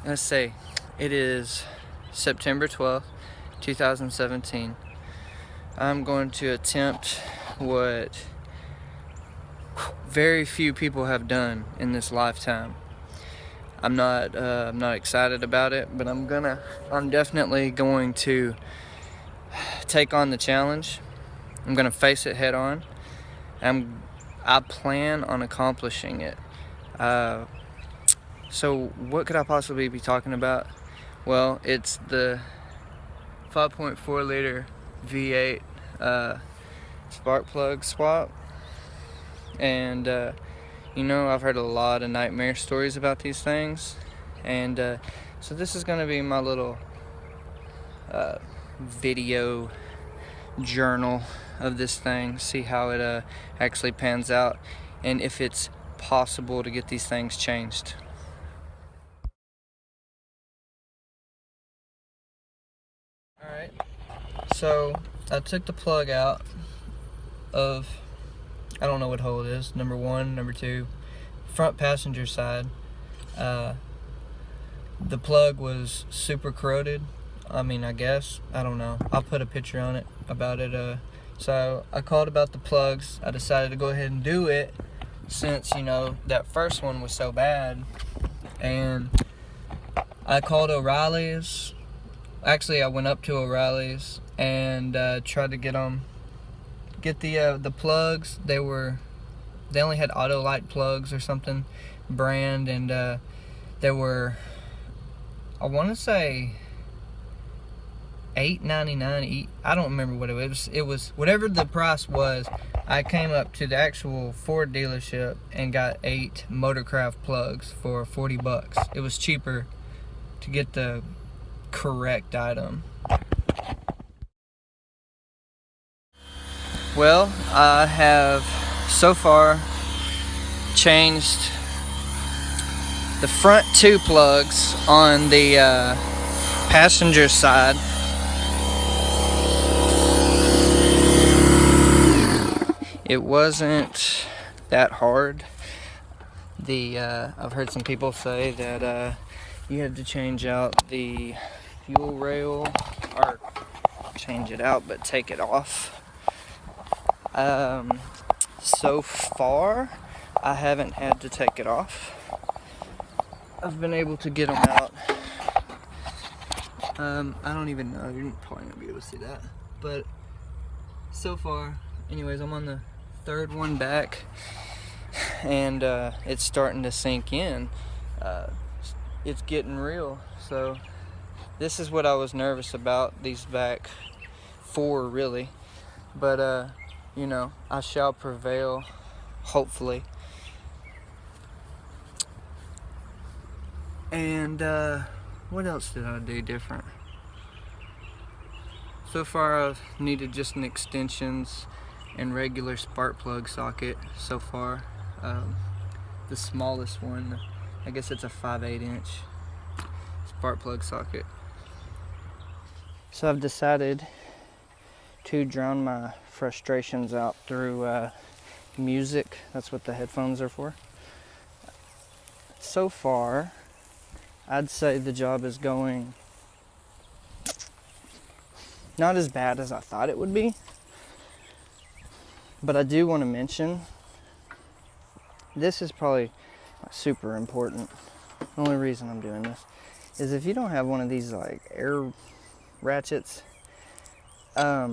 let's say it is September 12th, 2017. I'm going to attempt what very few people have done in this lifetime. I'm not excited about it, but I'm definitely going to take on the challenge. I'm gonna face it head on. I plan on accomplishing it. So what could I possibly be talking about? Well, it's the 5.4 liter V8 spark plug swap, and I've heard a lot of nightmare stories about these things, and so this is going to be my little video journal of this thing, see how it actually pans out, and if it's possible to get these things changed. Alright, so I took the plug out of, I don't know what hole it is, number 1, number 2, front passenger side. The plug was super corroded. I don't know. I'll put a picture on it about it. So I called about the plugs. I decided to go ahead and do it since, that first one was so bad. And I called O'Reilly's. Actually, I went up to O'Reilly's and tried to get the plugs. They only had Autolite plugs or something brand, and they were, I want to say, $8.99. I don't remember what it was. It was whatever the price was. I came up to the actual Ford dealership and got 8 Motorcraft plugs for $40. It was cheaper to get the correct item. Well, I have so far changed the front 2 plugs on the passenger side. It wasn't that hard. I've heard some people say that you have to change out the fuel rail, or change it out, but take it off. So far, I haven't had to take it off. I've been able to get them out. I don't even know. You're probably not gonna be able to see that, but so far, anyways, I'm on the 3rd one back, and it's starting to sink in. It's getting real. So this is what I was nervous about, these back 4 really, but I shall prevail, hopefully. And what else did I do different? So far I've needed just an extensions and regular spark plug socket so far. The smallest one, I guess it's a 5/8 inch spark plug socket. So I've decided to drown my frustrations out through music. That's what the headphones are for. So far, I'd say the job is going not as bad as I thought it would be. But I do want to mention, this is probably super important. The only reason I'm doing this is if you don't have one of these like air ratchets, I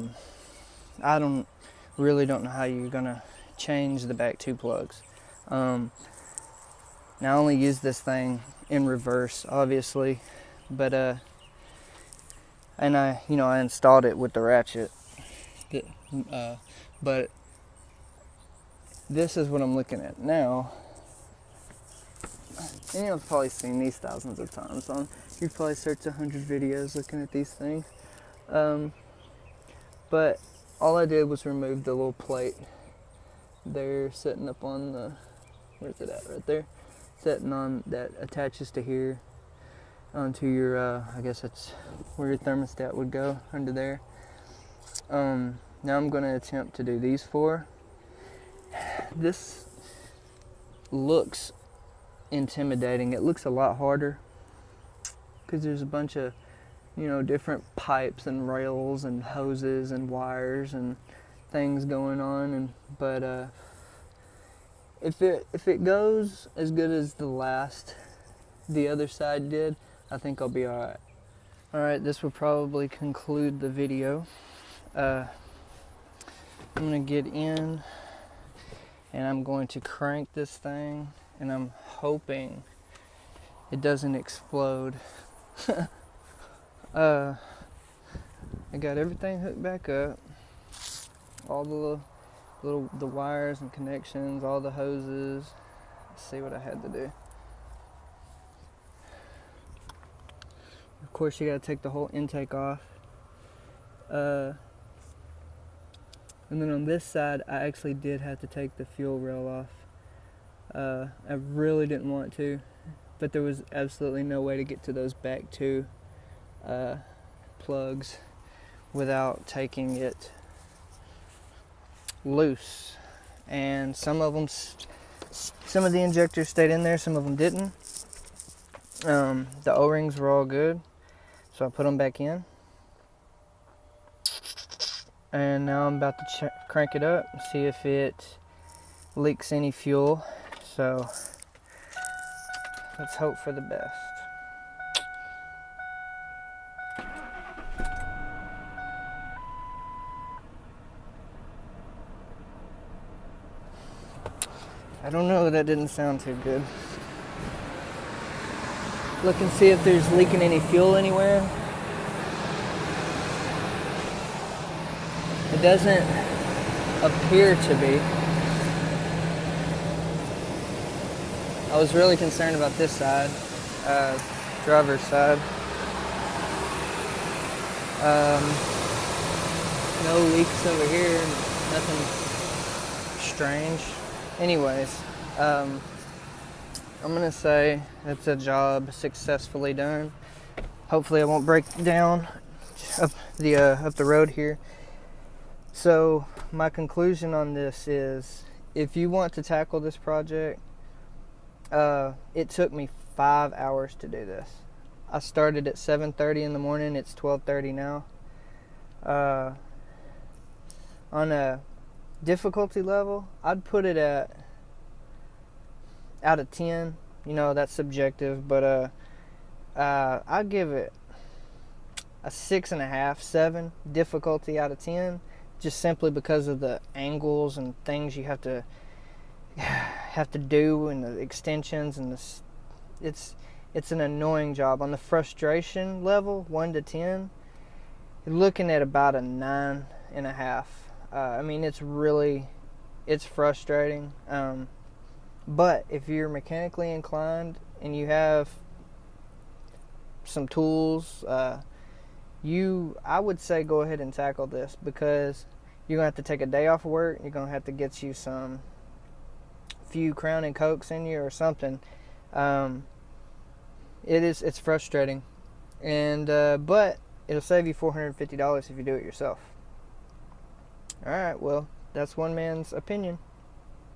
really don't know how you're gonna change the back 2 plugs. Now I only use this thing in reverse, obviously, but and I installed it with the ratchet, but this is what I'm looking at now. And you've probably seen these thousands of times. You've probably searched 100 videos looking at these things. But all I did was remove the little plate there sitting up on the, where's it at? Right there. Sitting on, that attaches to here, onto your, I guess that's where your thermostat would go, under there. Now I'm going to attempt to do these 4. This looks intimidating. It looks a lot harder because there's a bunch of, you know, different pipes and rails and hoses and wires and things going on. And but if it goes as good as the other side did, I think I'll be alright. Alright, this will probably conclude the video. I'm gonna get in and I'm going to crank this thing, and I'm hoping it doesn't explode. I got everything hooked back up, all the the wires and connections, all the hoses. Let's see what I had to do. Of course, you gotta take the whole intake off. And then on this side, I actually did have to take the fuel rail off. I really didn't want to, but there was absolutely no way to get to those back two plugs without taking it loose. And some of the injectors stayed in there, some of them didn't. The O-rings were all good, so I put them back in. And now I'm about to crank it up and see if it leaks any fuel. So let's hope for the best. I don't know, that didn't sound too good. Look and see if there's leaking any fuel anywhere. It doesn't appear to be. I was really concerned about this side, driver's side. No leaks over here, nothing strange. Anyways, I'm gonna say it's a job successfully done. Hopefully I won't break down up the road here. So my conclusion on this is, if you want to tackle this project, it took me 5 hours to do this. I started at 7:30 in the morning. It's 12:30 now. On a difficulty level, I'd put it at out of 10. You know, that's subjective, but I'd give it a 6.5, 7 difficulty out of 10, just simply because of the angles and things you have to do, and the extensions, and it's an annoying job. On the frustration level, 1 to 10, you're looking at about a 9.5. I mean, it's frustrating. But if you're mechanically inclined and you have some tools, I would say go ahead and tackle this, because you're gonna have to take a day off of work. You're gonna have to get you some few Crown and Cokes in you or something. It's frustrating, and but it'll save you $450 if you do it yourself. All right, well, that's one man's opinion.